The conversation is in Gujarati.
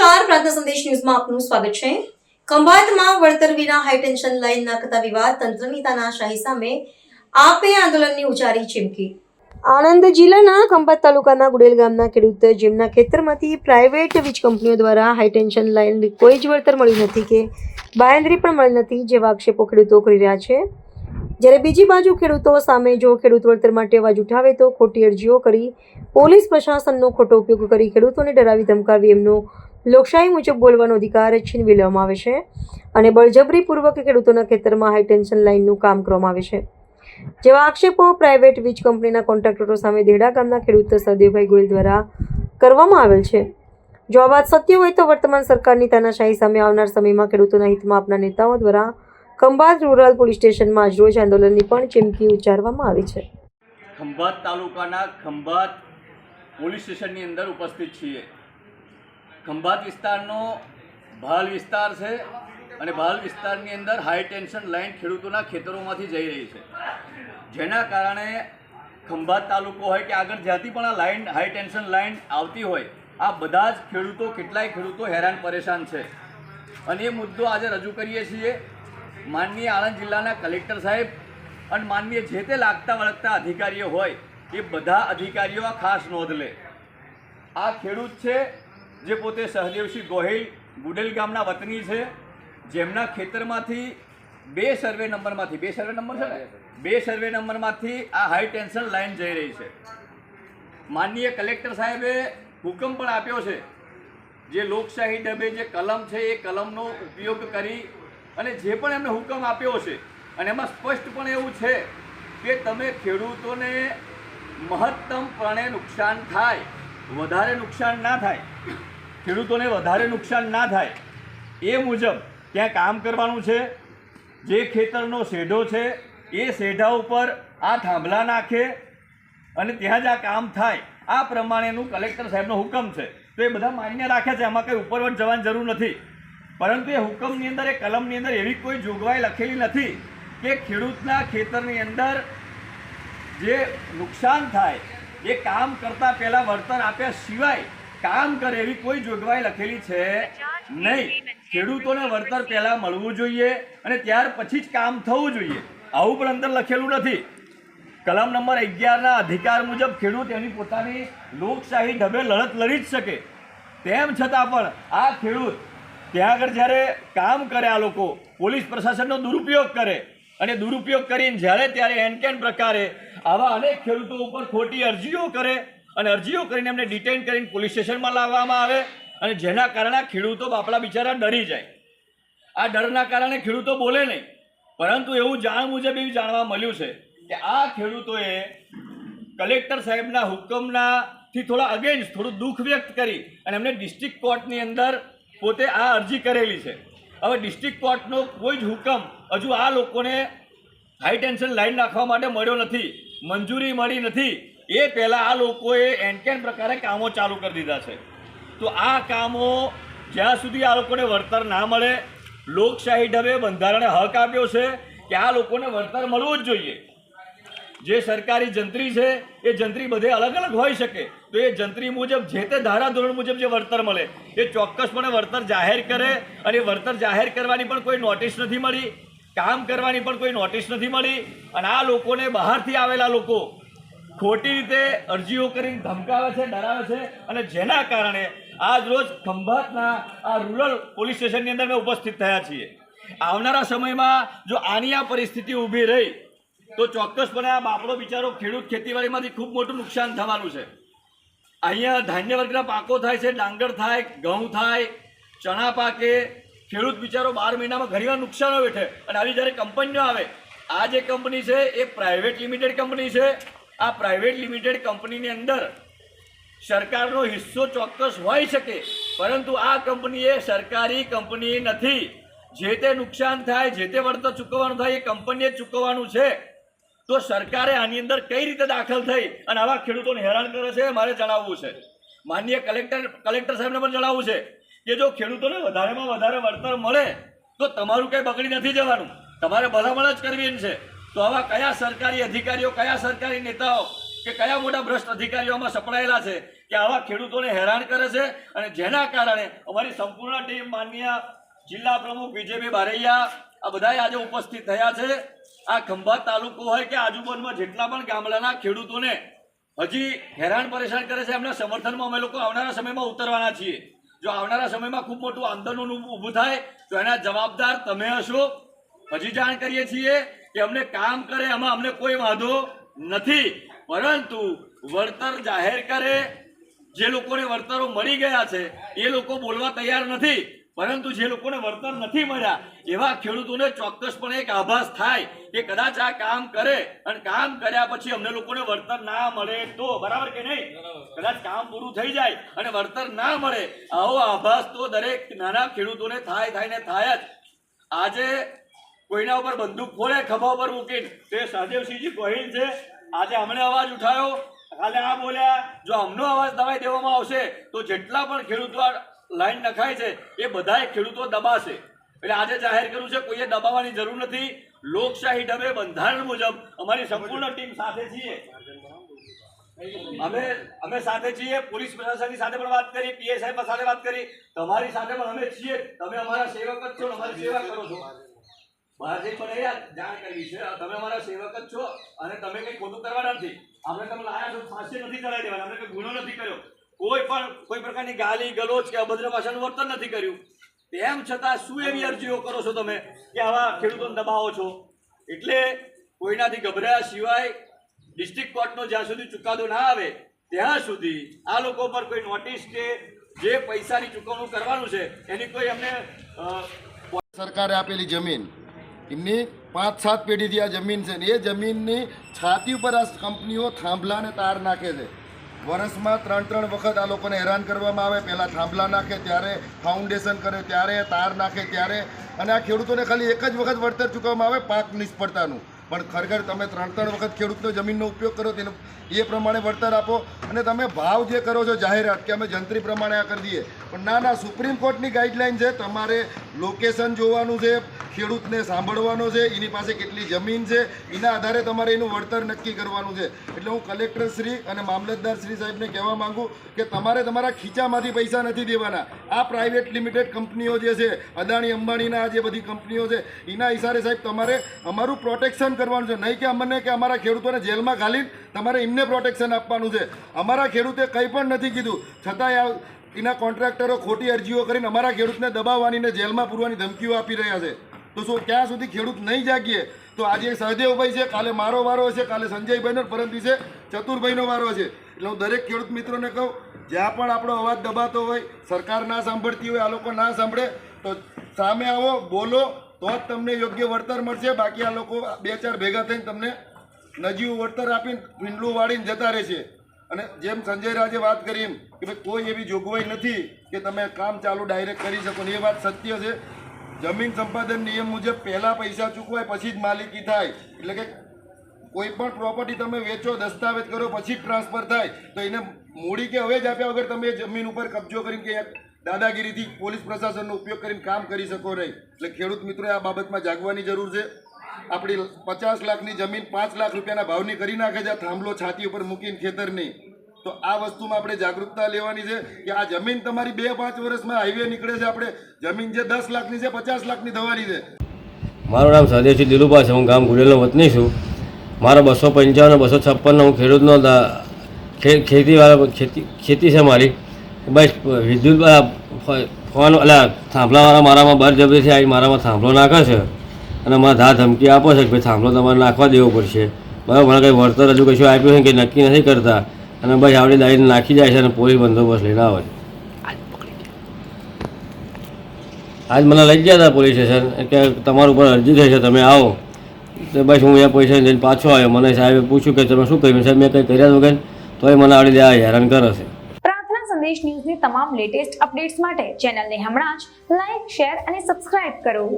નમસ્કાર, પ્રાર્થના સંદેશ ન્યૂઝમાં આપનું સ્વાગત છે। ખંભાતમાં વળતર વિના હાઈટેન્શન લાઈન નાખતા વિવાદ, તંત્રની તાનાશાહી સામે આપે આંદોલનની ઉચ્ચારી ચીમકી। આણંદ જિલ્લાના ખંભાત તાલુકાના ગુડેલ ગામના ખેડૂત જેમના ખેતરમાંથી પ્રાઇવેટ વીજ કંપનીઓ દ્વારા હાઈટેન્શન લાઈન કોઈ જ વળતર મળ્યું નથી કે બાંહેધરી પણ મળી નથી, જેવા આક્ષેપો ખેડૂતો કરી રહ્યા છે। જ્યારે બીજી બાજુ ખેડૂતો સામે જો ખેડૂત વળતર માટે અવાજ ઉઠાવે તો ખોટી અરજીઓ કરી પોલીસ પ્રશાસનનો ખોટો ઉપયોગ કરી ખેડૂતોને ડરાવી ધમકાવી એમનો લોકશાહી મુજબ બોલવાનો અધિકાર છીનવી લેવામાં આવે છે અને બળજબરીપૂર્વક ખેડૂતોના ખેતરમાં હાઈટેન્શન લાઇનનું કામ કરવામાં આવે છે, જેવા આક્ષેપો પ્રાઇવેટ વીજ કંપનીના કોન્ટ્રાક્ટરો સામે દેડા ગામના ખેડૂત સહદેવભાઈ ગોયલ દ્વારા કરવામાં આવેલ છે। જો આ વાત સત્ય હોય તો વર્તમાન સરકારની તાનાશાહી સામે આવનાર સમયમાં ખેડૂતોના હિતમાં આપના નેતાઓ દ્વારા ખંભાત રૂરલ પોલીસ સ્ટેશનમાં આજરોજ આંદોલનની પણ ચીમકી ઉચ્ચારવામાં આવી છે। ખંભાત તાલુકાના ખંભાત પોલીસ સ્ટેશનની અંદર ઉપસ્થિત છીએ। ખંભાત વિસ્તારનો ભાલ વિસ્તાર છે અને ભાલ વિસ્તારની અંદર હાઈ ટેન્શન લાઇન ખેડૂતોના ખેતરોમાંથી જઈ રહી છે, જેના કારણે ખંભાત તાલુકો હોય કે આગળ જ્યાંથી પણ આ લાઇન હાઈ ટેન્શન લાઇન આવતી હોય, આ બધા જ ખેડૂતો કેટલાય ખેડૂતો હેરાન પરેશાન છે અને એ મુદ્દો આજે રજૂ કરીએ છીએ। માનનીય આણંદ જિલ્લાના કલેક્ટર સાહેબ અને માનનીય જે તે લાગતા વળગતા અધિકારીઓ હોય એ બધા અધિકારીઓ આ ખાસ નોંધ લે। આ ખેડૂત છે જે પોતે સહદેવસિંહ ગોહિલ ગુડેલ ગામના વતની છે, જેમના ખેતરમાંથી બે સર્વે નંબરમાંથી આ હાઈ ટેન્શન લાઇન જઈ રહી છે। માનનીય કલેક્ટર સાહેબે હુકમ પણ આપ્યો છે, જે લોકશાહી ઢબે જે કલમ છે એ કલમનો ઉપયોગ કરી અને જે પણ એમને હુકમ આપ્યો છે અને એમાં સ્પષ્ટપણે એવું છે કે તમે ખેડૂતોને મહત્તમપણે નુકસાન થાય, વધારે નુકસાન ના થાય, ખેડૂતોને વધારે નુકસાન ના થાય એ મુજબ ત્યાં કામ કરવાનું છે। જે ખેતરનો શેઢો છે એ શેઢા ઉપર આ થાંભલા નાખે અને ત્યાં જ આ કામ થાય, આ પ્રમાણેનું કલેક્ટર સાહેબનો હુકમ છે, તો એ બધા માન્ય રાખે છે, આમાં કંઈ ઉપરવટ જવાની જરૂર નથી। પરંતુ એ હુકમની અંદર, એ કલમની અંદર એવી કોઈ જોગવાઈ લખેલી નથી કે ખેડૂતના ખેતરની અંદર જે નુકસાન થાય એ કામ કરતાં પહેલાં વળતર આપ્યા સિવાય કામ કરે એવી કોઈ જોગવાઈ લખેલી છે નહીં। ખેડૂતોને વળતર પહેલાં મળવું જોઈએ અને ત્યાર પછી જ કામ થવું જોઈએ, આવું પણ અંદર લખેલું નથી। કલમ નંબર 11ના અધિકાર મુજબ ખેડૂત એની પોતાની લોકશાહી ઢબે લડત લડી જ શકે, તેમ છતાં પણ આ ખેડૂત ત્યાં આગળ જ્યારે કામ કરે, આ લોકો પોલીસ પ્રશાસનનો દુરુપયોગ કરે અને દુરુપયોગ કરીને જ્યારે ત્યારે એનકેન પ્રકારે આવા અનેક ખેડૂતો ઉપર ખોટી અરજીઓ કરે અને અરજીઓ કરીને એમને ડિટેઇન કરીને પોલીસ સ્ટેશનમાં લાવવામાં આવે અને જેના કારણે ખેડૂતો બાપડા બિચારા ડરી જાય। આ ડરના કારણે ખેડૂતો બોલે નહીં, પરંતુ એવું જાણ મુજબ એવું જાણવા મળ્યું છે કે આ ખેડૂતોએ કલેક્ટર સાહેબના હુકમનાથી થોડા અગેન્સ્ટ થોડું દુઃખ વ્યક્ત કરી અને એમને ડિસ્ટ્રિક્ટ કોર્ટની અંદર પોતે આ અરજી કરેલી છે। હવે ડિસ્ટ્રિક્ટ કોર્ટનો કોઈ જ હુકમ હજુ આ લોકોને હાઈ ટેન્શન લાઇન નાખવા માટે મળ્યો નથી, મંજૂરી મળી નથી, એ પહેલાં આ લોકોએ એનકેન પ્રકારે કામો ચાલુ કરી દીધા છે। તો આ કામો જ્યાં સુધી આ લોકોને વળતર ના મળે, લોકશાહી ઢબે બંધારણે હક આપ્યો છે કે આ લોકોને વળતર મળવું જ જોઈએ। જે સરકારી જંત્રી છે એ જંત્રી બધે અલગ અલગ હોઈ શકે, તો એ જંત્રી મુજબ જે તે ધારાધોરણ મુજબ જે વળતર મળે એ ચોક્કસપણે વળતર જાહેર કરે અને વળતર જાહેર કરવાની પણ કોઈ નોટિસ નથી મળી, કામ કરવાની પણ કોઈ નોટિસ નથી મળી અને આ લોકોને બહારથી આવેલા લોકો ખોટી રીતે અરજીઓ કરીને ધમકાવે છે, ડરાવે છે અને જેના કારણે આજ રોજ ખંભાતના આ રૂરલ પોલીસ સ્ટેશનની અંદર અમે ઉપસ્થિત થયા છીએ। આવનારા સમયમાં જો આની આ પરિસ્થિતિ ઊભી રહી તો ચોક્કસપણે આ બાપડો બિચારો ખેડૂત ખેતીવાડીમાંથી ખૂબ મોટું નુકસાન થવાનું છે। અહીંયા ધાન્ય વર્ગના પાકો થાય છે, ડાંગર થાય, ઘઉં થાય, ચણા પાકે, ખેડૂત બિચારો 12 મહિનામાં ઘણીવાર નુકસાનો વેઠે અને આવી જ્યારે કંપનીઓ આવે, આ જે કંપની છે એ પ્રાઇવેટ લિમિટેડ કંપની છે। આ પ્રાઇવેટ લિમિટેડ કંપનીની અંદર સરકારનો હિસ્સો ચોક્કસ હોઈ શકે, પરંતુ આ કંપની એ સરકારી કંપની નથી। જે તે નુકસાન થાય, જે તે વળતર ચૂકવવાનું થાય એ કંપનીએ જ ચૂકવવાનું છે। તો સરકારે આની અંદર કઈ રીતે દાખલ થઈ અને આવા ખેડૂતોને હેરાન કરે છે મારે જણાવવું છે। માનનીય કલેક્ટર સાહેબને પણ જણાવવું છે કે જો ખેડૂતોને વધારેમાં વધારે વળતર મળે તો તમારું કંઈ બગડી નથી જવાનું, તમારે ભલામણ જ કરવી છે। તો આવા કયા સરકારી અધિકારીઓ, કયા સરકારી નેતાઓ કે કયા મોટા ભ્રષ્ટ અધિકારીઓમાં સપડાયેલા છે કે આવા ખેડૂતોને હેરાન કરે છે, અને જેના કારણે અમારી સંપૂર્ણ ટીમ માનનીય જિલ્લા પ્રમુખ વિજયભાઈ બારૈયા આ બધાએ આજે ઉપસ્થિત થયા છે. આ ખંભાત તાલુકો હોય કે આજુબાજુમાં જેટલા પણ ગામડાના ખેડૂતોને હજી હેરાન પરેશાન કરે છે, એમના સમર્થનમાં અમે લોકો આવનારા સમયમાં ઉતરવાના છીએ. જો આવનારા સમયમાં ખૂબ મોટું આંદોલન ઊભું થાય તો એના જવાબદાર તમે હશો. હજી જાણ કરીએ છીએ કે અમને કામ કરે એમાં અમને કોઈ વાંધો નથી, પરંતુ વળતર જાહેર કરે. જે લોકોને વળતરો મળી ગયા છે એ લોકો બોલવા તૈયાર નથી, પરંતુ જે લોકોને વળતર નથી મળ્યા એવા ખેડૂતોને ચોક્કસપણે એક આભાસ થાય કે કદાચ આ કામ કરે અને કામ કર્યા પછી અમને લોકોને વળતર ના મળે તો, બરાબર કે નહીં? કદાચ કામ પૂરું થઈ જાય અને વળતર ના મળે, આવો આભાસ તો દરેક નાના ખેડૂતોને થાય ને થાય જ. આજે કોઈના ઉપર બંદૂક ફોડે ખભા ઉપર મૂકીને, તે સહદેવસિંહજી ગોહિલ છે, આજે અમને અવાજ ઉઠાયો, કાલે આ બોલ્યા. જો અમનો અવાજ દબાઈ દેવામાં આવશે તો જેટલા પણ ખેડૂતો લાઈન નખાય છે એ બધા ખેડૂતો દબાશે. એટલે આજે જાહેર કર્યું છે, કોઈએ દબાવવાની જરૂર નથી. લોકશાહી ઢબે બંધારણ મુજબ અમારી સંપૂર્ણ ટીમ સાથે છીએ. અમે સાથે છીએ. પોલીસ પ્રશાસનની સાથે પણ વાત કરી, પીએ સાહેબ સાથે વાત કરી, તમારી સાથે પણ અમે છીએ. તમે અમારા સેવક જ છો, અમારી સેવા કરો છો. બહારથી પણ યાર જાણ કરવી છે, તમે અમારા સેવક જ છો અને તમે કંઈ ખોટું કરવાના નથી. આપણે તમે લાયા છો, ફાંસી નથી ચડાવી દેવાના, અમે કંઈ ગુનો નથી કર્યો, કોઈ પ્રકારની ગાલી ગલોચ કે અભદ્ર ભાષાનું વર્તન નથી કર્યું. તેમ છતાં શું એવી અરજીઓ કરો છો તમે કે આવા ખેડૂતોને દબાવો છો? એટલે કોઈનાથી ગભરાયા સિવાય ડિસ્ટ્રિક્ટ કોર્ટનો જ્યાં સુધી ચુકાદો ના આવે ત્યાં સુધી આ લોકો પર કોઈ નોટિસ કે જે પૈસાની ચૂકવણું કરવાનું છે એની કોઈ અમને સરકારે આપેલી જમીન, એમની 5-7 પેઢીથી આ જમીન છે ને એ જમીનની છાતી ઉપર આ કંપનીઓ થાંભલા ને તાર નાખે છે. વર્ષમાં 3 વખત આ લોકોને હેરાન કરવામાં આવે. પહેલાં થાંભલા નાખે, ત્યારે ફાઉન્ડેશન કરે, ત્યારે તાર નાખે, ત્યારે, અને આ ખેડૂતોને ખાલી એક જ વખત વળતર ચૂકવવામાં આવે પાક નિષ્ફળતાનું. પણ ખરેખર તમે 3 વખત ખેડૂતનો જમીનનો ઉપયોગ કરો તેનો એ પ્રમાણે વળતર આપો. અને તમે ભાવ જે કરો છો જાહેરાત કે અમે જંત્રી પ્રમાણે આ કરી દઈએ, પણ ના, સુપ્રીમ કોર્ટની ગાઈડલાઈન છે, તમારે લોકેશન જોવાનું છે, ખેડૂતને સાંભળવાનો છે, એની પાસે કેટલી જમીન છે, એના આધારે તમારે એનું વળતર નક્કી કરવાનું છે. એટલે હું કલેક્ટર શ્રી અને મામલતદાર શ્રી સાહેબને કહેવા માંગુ કે તમારે તમારા ખીચામાંથી પૈસા નથી દેવાના. આ પ્રાઇવેટ લિમિટેડ કંપનીઓ જે છે, અદાણી અંબાણીના આ જે બધી કંપનીઓ છે, એના ઈશારે સાહેબ તમારે અમારું પ્રોટેક્શન કરવાનું છે, નહીં કે અમને કે અમારા ખેડૂતોને જેલમાં ઘાલીને તમારે એમને પ્રોટેક્શન આપવાનું છે. અમારા ખેડૂતે કંઈ પણ નથી કીધું, છતાંય એના કોન્ટ્રાક્ટરો ખોટી અરજીઓ કરીને અમારા ખેડૂતને દબાવવાની ને જેલમાં પૂરવાની ધમકીઓ આપી રહ્યા છે. તો શું ક્યાં સુધી ખેડૂત નહીં જાગીએ? તો આજે સહદેવભાઈ છે, કાલે મારો વારો છે, કાલે સંજયભાઈનો, પરમ દિવસે ચતુરભાઈનો વારો છે. એટલે હું દરેક ખેડૂત મિત્રોને કહું, જ્યાં પણ આપણો અવાજ દબાતો હોય, સરકાર ના સાંભળતી હોય, આ લોકો ના સાંભળે તો સામે આવો, બોલો, તો જ તમને યોગ્ય વળતર મળશે. બાકી આ લોકો 2-4 ભેગા થઈને તમને નજીવું વળતર આપીને ભીંડલું વાળીને જતા રહેશે. અને જેમ સંજય રાજે વાત કરી એમ કે ભાઈ કોઈ એવી જોગવાઈ નથી કે તમે કામ ચાલુ ડાયરેક્ટ કરી શકો ને, એ વાત સત્ય છે. જમીન સંપાદન નિયમ મુજબ પહેલાં પૈસા ચૂકવાય પછી જ માલિકી થાય. એટલે કે કોઈ પણ પ્રોપર્ટી તમે વેચો, દસ્તાવેજ કરો, પછી જ ટ્રાન્સફર થાય. તો એને મૂડી કે હવે જ આપ્યા વગર તમે જમીન ઉપર કબજો કરીને કે દાદાગીરીથી પોલીસ પ્રશાસનનો ઉપયોગ કરીને કામ કરી શકો નહીં. એટલે ખેડૂત મિત્રોએ આ બાબતમાં જાગવાની જરૂર છે. આપણી 50 લાખની જમીન 5 લાખ રૂપિયાના ભાવની કરી નાખે છે, થાંભલો છાતી ઉપર મૂકીને ખેતરની. તો આ વસ્તુમાં આપણે જાગૃતતા લેવાની છે કે આ જમીન તમારી 2-5 વર્ષમાં હાઈવે નીકળે છે. આપણે જમીન જે 10 લાખની છે 50 લાખની થવાની છે. મારું નામ સહદેવસિંહ દિલુભા છે, હું ગામ ગુડેલનો વતની છું. મારો 255-256 હું ખેડૂતનો ખેતી છે મારી. બસ વિદ્યુત ફોન થાંભલાવાળા મારામાં બળજબરીથી આવી મારામાં થાંભલો નાખે છે અને મારા ધા ધમકી આપો છે કે ભાઈ થાંભલો તમારે નાખવા દેવો પડશે. બરાબર, મને કંઈ વળતર હજુ કશું આપ્યું છે કે નક્કી નથી કરતા, અને બસ આવડી દાઈને નાખી જાય છે અને પોલીસ બંદોબસ્ત લઈને આવે છે. આજ મને લઈ ગયા હતા પોલીસ સ્ટેશન કે તમારા ઉપર અરજી થઈ છે, તમે આવો. તો બસ હું એ પૈસા લઈને પાછો આવ્યો. મને સાહેબે પૂછ્યું કે તમે શું કર્યું? સાહેબ મેં કંઈ કર્યા વગર તોય મને આવડી દે હેરાન કરે છે. પ્રાર્થના સંદેશ ન્યૂઝની તમામ લેટેસ્ટ અપડેટ્સ માટે ચેનલને હમણાં જ લાઈક, શેર અને સબસ્ક્રાઇબ કરો.